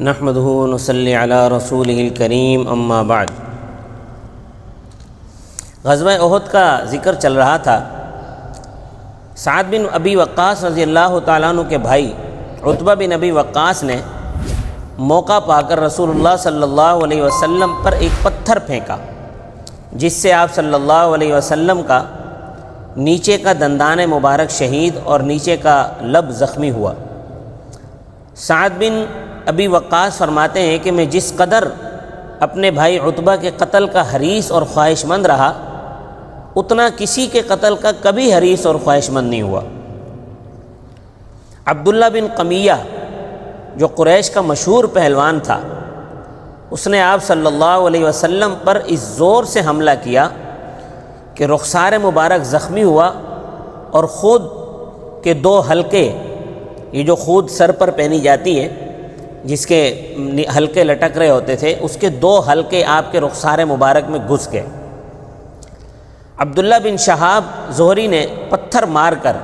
نحمدہ ونصلی علی رسولہ الکریم اما بعد۔ غزوہ احد کا ذکر چل رہا تھا۔ سعد بن ابی وقاص رضی اللہ تعالیٰ عنہ کے بھائی عتبہ بن ابی وقاص نے موقع پا کر رسول اللہ صلی اللہ علیہ وسلم پر ایک پتھر پھینکا، جس سے آپ صلی اللہ علیہ وسلم کا نیچے کا دندان مبارک شہید اور نیچے کا لب زخمی ہوا۔ سعد بن ابی وقاص فرماتے ہیں کہ میں جس قدر اپنے بھائی عتبہ کے قتل کا حریص اور خواہش مند رہا، اتنا کسی کے قتل کا کبھی حریص اور خواہش مند نہیں ہوا۔ عبداللہ بن قمیہ جو قریش کا مشہور پہلوان تھا، اس نے آپ صلی اللہ علیہ وسلم پر اس زور سے حملہ کیا کہ رخسار مبارک زخمی ہوا اور خود کے دو حلقے، یہ جو خود سر پر پہنی جاتی ہے جس کے حلقے لٹک رہے ہوتے تھے، اس کے دو حلقے آپ کے رخسار مبارک میں گھس گئے۔ عبداللہ بن شہاب زہری نے پتھر مار کر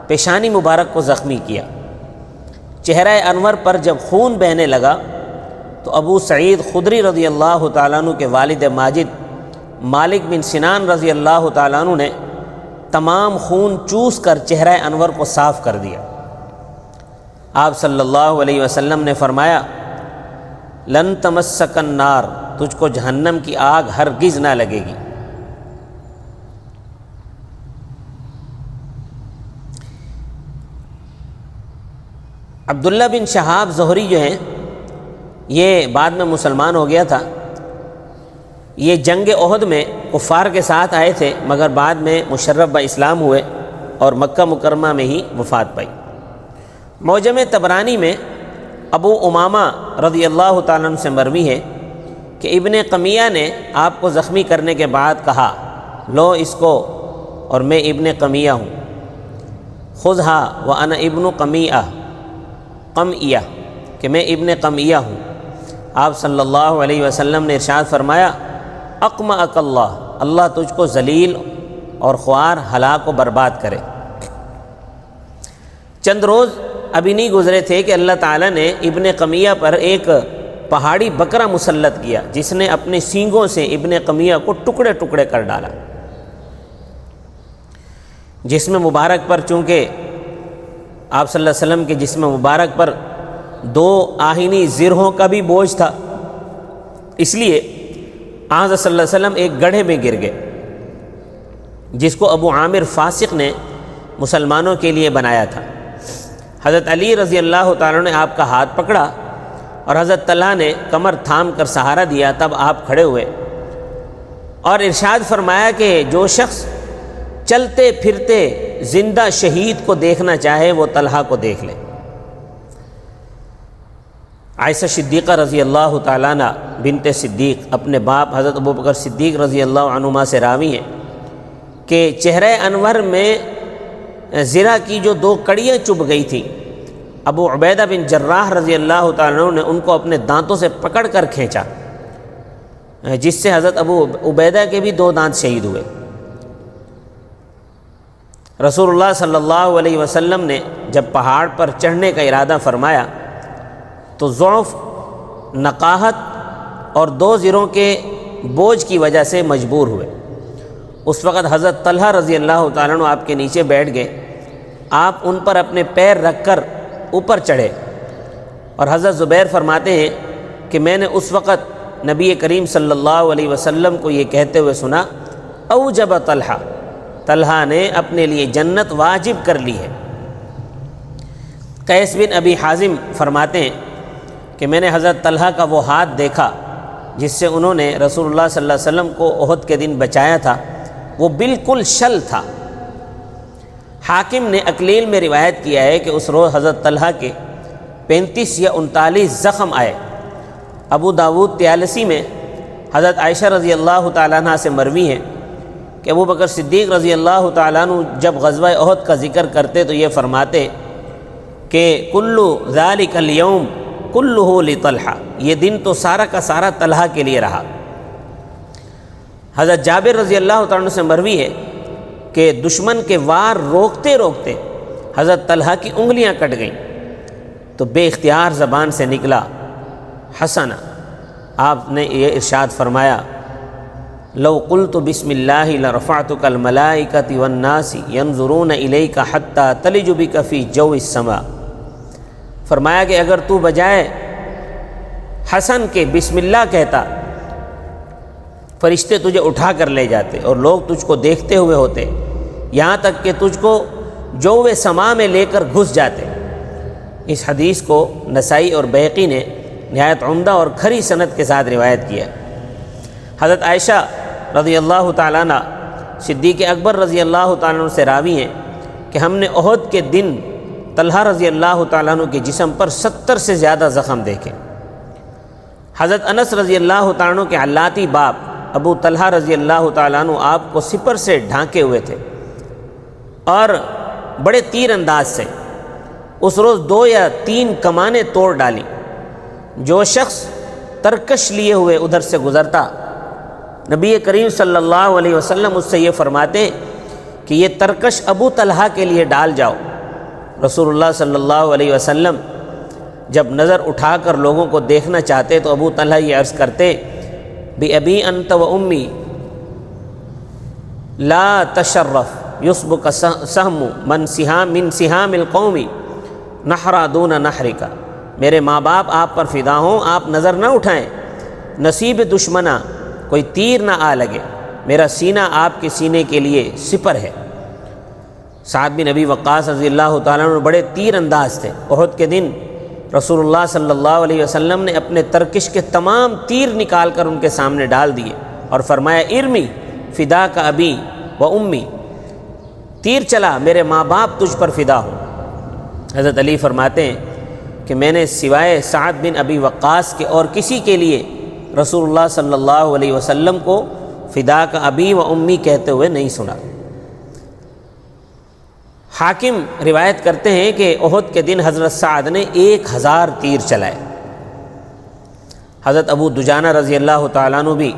پیشانی مبارک کو زخمی کیا۔ چہرہ انور پر جب خون بہنے لگا تو ابو سعید خدری رضی اللہ تعالیٰ عنہ کے والد ماجد مالک بن سنان رضی اللہ تعالیٰ عنہ نے تمام خون چوس کر چہرہ انور کو صاف کر دیا۔ آپ صلی اللہ علیہ وسلم نے فرمایا، لن تمسک النار، تجھ کو جہنم کی آگ ہرگز نہ لگے گی۔ عبداللہ بن شہاب زہری جو ہیں، یہ بعد میں مسلمان ہو گیا تھا۔ یہ جنگ احد میں کفار کے ساتھ آئے تھے، مگر بعد میں مشرف با اسلام ہوئے اور مکہ مکرمہ میں ہی وفات پائی۔ معجم طبرانی میں ابو امامہ رضی اللہ تعالیٰ عنہ سے مروی ہے کہ ابن قمیہ نے آپ کو زخمی کرنے کے بعد کہا، لو اس کو، اور میں ابن قمیہ ہوں، خذھا وانا ابن قمیہ، کہ میں ابن قمیہ ہوں۔ آپ صلی اللہ علیہ وسلم نے ارشاد فرمایا، اقمعک اللہ، اللہ تجھ کو ذلیل اور خوار، ہلاک و برباد کرے۔ چند روز ابھی نہیں گزرے تھے کہ اللہ تعالیٰ نے ابن قمیہ پر ایک پہاڑی بکرا مسلط کیا، جس نے اپنے سینگوں سے ابن قمیہ کو ٹکڑے ٹکڑے کر ڈالا۔ جسم مبارک پر چونکہ آپ صلی اللہ علیہ وسلم کے جسم مبارک پر دو آہینی زرہوں کا بھی بوجھ تھا، اس لیے آن صلی اللہ علیہ وسلم ایک گڑھے میں گر گئے، جس کو ابو عامر فاسق نے مسلمانوں کے لیے بنایا تھا۔ حضرت علی رضی اللہ تعالیٰ نے آپ کا ہاتھ پکڑا اور حضرت طلحہ نے کمر تھام کر سہارا دیا، تب آپ کھڑے ہوئے اور ارشاد فرمایا کہ جو شخص چلتے پھرتے زندہ شہید کو دیکھنا چاہے وہ طلحہ کو دیکھ لے۔ عائشہ صدیقہ رضی اللہ تعالیٰ عنہ بنت صدیق اپنے باپ حضرت ابوبکر صدیق رضی اللہ عنہما سے راوی ہیں کہ چہرہ انور میں زرہ کی جو دو کڑیاں چبھ گئی تھیں، ابو عبیدہ بن جراح رضی اللہ تعالیٰ عنہ نے ان کو اپنے دانتوں سے پکڑ کر کھینچا، جس سے حضرت ابو عبیدہ کے بھی دو دانت شہید ہوئے۔ رسول اللہ صلی اللہ علیہ وسلم نے جب پہاڑ پر چڑھنے کا ارادہ فرمایا تو ضعف، نقاہت اور دو زروں کے بوجھ کی وجہ سے مجبور ہوئے۔ اس وقت حضرت طلحہ رضی اللہ تعالیٰ عنہ آپ کے نیچے بیٹھ گئے، آپ ان پر اپنے پیر رکھ کر اوپر چڑھے، اور حضرت زبیر فرماتے ہیں کہ میں نے اس وقت نبی کریم صلی اللہ علیہ وسلم کو یہ کہتے ہوئے سنا، اوجب طلحہ، طلحہ نے اپنے لیے جنت واجب کر لی ہے۔ قیس بن ابی حازم فرماتے ہیں کہ میں نے حضرت طلحہ کا وہ ہاتھ دیکھا جس سے انہوں نے رسول اللہ صلی اللہ علیہ وسلم کو احد کے دن بچایا تھا، وہ بالکل شل تھا۔ حاکم نے اکلیل میں روایت کیا ہے کہ اس روز حضرت طلحہ کے 35 یا 39 زخم آئے۔ ابو داود طیالسی میں حضرت عائشہ رضی اللہ تعالیٰ عنہ سے مروی ہے کہ ابوبکر صدیق رضی اللہ تعالیٰ عنہ جب غزوہ احد کا ذکر کرتے تو یہ فرماتے کہ کلُّ ذَلِكَ الْيَوْمِ كُلُّهُ لِطَلْحَةَ، یہ دن تو سارا کا سارا طلحہ کے لیے رہا۔ حضرت جابر رضی اللہ تعالیٰ عنہ سے مروی ہے کہ دشمن کے وار روکتے روکتے حضرت طلحہ کی انگلیاں کٹ گئیں، تو بے اختیار زبان سے نکلا، حسنا، آپ نے یہ ارشاد فرمایا لو قلت بسم اللہ لرفعتک الملائکۃ والناس ینظرون الیک حتی تلج بک فی جو السماء، فرمایا کہ اگر تو بجائے حسن کے بسم اللہ کہتا فرشتے تجھے اٹھا کر لے جاتے اور لوگ تجھ کو دیکھتے ہوئے ہوتے، یہاں تک کہ تجھ کو جو سما میں لے کر گھس جاتے۔ اس حدیث کو نسائی اور بیہقی نے نہایت عمدہ اور کھری سند کے ساتھ روایت کیا۔ حضرت عائشہ رضی اللہ تعالیٰ عنہ صدیق اکبر رضی اللہ تعالیٰ عنہ سے راوی ہیں کہ ہم نے احد کے دن طلحہ رضی اللہ تعالیٰ عنہ کے جسم پر 70 سے زیادہ زخم دیکھے۔ حضرت انس رضی اللہ تعالیٰ عنہ کے علاتی باپ ابو طلحہ رضی اللہ تعالیٰ عنہ آپ کو سپر سے ڈھانکے ہوئے تھے اور بڑے تیر انداز سے اس روز 2 یا 3 کمانیں توڑ ڈالی۔ جو شخص ترکش لیے ہوئے ادھر سے گزرتا، نبی کریم صلی اللہ علیہ وسلم اس سے یہ فرماتے کہ یہ ترکش ابو طلحہ کے لیے ڈال جاؤ۔ رسول اللہ صلی اللہ علیہ وسلم جب نظر اٹھا کر لوگوں کو دیکھنا چاہتے تو ابو طلحہ یہ عرض کرتے بِأَبِي أَنْتَ وَأُمِّي لَا تَشَرَّفْ يُصْبُكَ سَهْمُ مِنْ سِهَامِ الْقَوْمِ نَحْرَ دُونَ نَحْرِكَ، میرے ماں باپ آپ پر فدا ہوں، آپ نظر نہ اٹھائیں، نصیب دشمنا کوئی تیر نہ آ لگے، میرا سینہ آپ کے سینے کے لیے سپر ہے۔ سعد بن ابی وقاص رضی اللہ تعالیٰ عنہ بڑے تیر انداز تھے۔ احد کے دن رسول اللہ صلی اللہ علیہ وسلم نے اپنے ترکش کے تمام تیر نکال کر ان کے سامنے ڈال دیے اور فرمایا ارمی فدا کا ابی و امی، تیر چلا میرے ماں باپ تجھ پر فدا ہوں۔ حضرت علی فرماتے ہیں کہ میں نے سوائے سعد بن ابی وقاص کے اور کسی کے لیے رسول اللہ صلی اللہ علیہ وسلم کو فدا کا ابی و امی کہتے ہوئے نہیں سنا۔ حاکم روایت کرتے ہیں کہ احد کے دن حضرت سعد نے 1000 تیر چلائے۔ حضرت ابو دجانہ رضی اللہ تعالیٰ عنہ بھی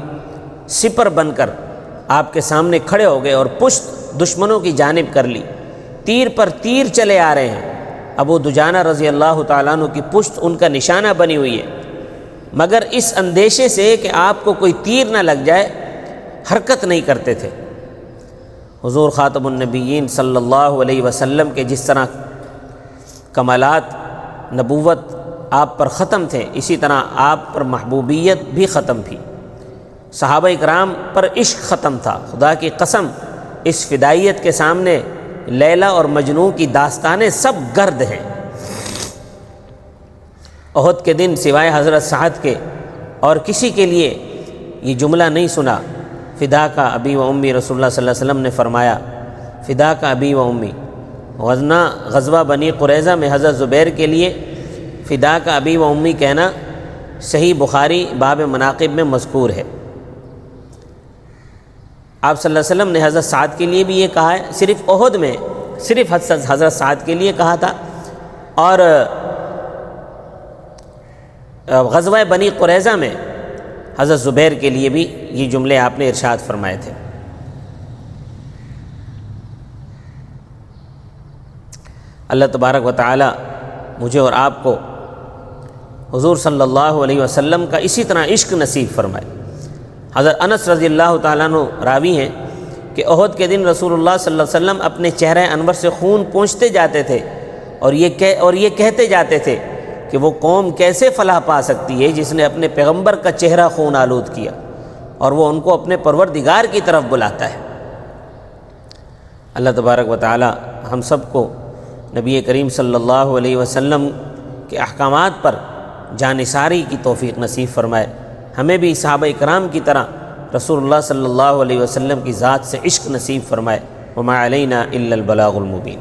سپر بن کر آپ کے سامنے کھڑے ہو گئے اور پشت دشمنوں کی جانب کر لی، تیر پر تیر چلے آ رہے ہیں۔ ابو دجانہ رضی اللہ تعالیٰ عنہ کی پشت ان کا نشانہ بنی ہوئی ہے، مگر اس اندیشے سے کہ آپ کو کوئی تیر نہ لگ جائے حرکت نہیں کرتے تھے۔ حضور خاتم النبیین صلی اللہ علیہ وسلم کے جس طرح کمالات نبوت آپ پر ختم تھے، اسی طرح آپ پر محبوبیت بھی ختم تھی، صحابہ اکرام پر عشق ختم تھا۔ خدا کی قسم اس فدائیت کے سامنے لیلا اور مجنون کی داستانیں سب گرد ہیں۔ احد کے دن سوائے حضرت سعد کے اور کسی کے لیے یہ جملہ نہیں سنا فدا کا ابی و امی۔ رسول اللہ صلی اللہ علیہ وسلم نے فرمایا فدا کا ابی و امی۔ غزوہ بنی قریظہ میں حضرت زبیر کے لیے فدا کا ابی و امی کہنا صحیح بخاری باب مناقب میں مذکور ہے۔ آپ صلی اللہ علیہ وسلم نے حضرت سعد کے لیے بھی یہ کہا ہے، صرف احد میں صرف حضرت سعد کے لیے کہا تھا، اور غزوہ بنی قریظہ میں حضرت زبیر کے لیے بھی یہ جملے آپ نے ارشاد فرمائے تھے۔ اللہ تبارک و تعالی مجھے اور آپ کو حضور صلی اللہ علیہ وسلم کا اسی طرح عشق نصیب فرمائے۔ حضرت انس رضی اللہ تعالیٰ عنہ راوی ہیں کہ احد کے دن رسول اللہ صلی اللہ علیہ وسلم اپنے چہرہ انور سے خون پونچھتے جاتے تھے اور یہ کہتے جاتے تھے کہ وہ قوم کیسے فلاح پا سکتی ہے جس نے اپنے پیغمبر کا چہرہ خون آلود کیا اور وہ ان کو اپنے پروردگار کی طرف بلاتا ہے۔ اللہ تبارک و تعالی ہم سب کو نبی کریم صلی اللہ علیہ وسلم کے احکامات پر جانثاری کی توفیق نصیب فرمائے۔ ہمیں بھی صحابہ اکرام کی طرح رسول اللہ صلی اللہ علیہ وسلم کی ذات سے عشق نصیب فرمائے۔ وما علینا الا البلاغ المبین۔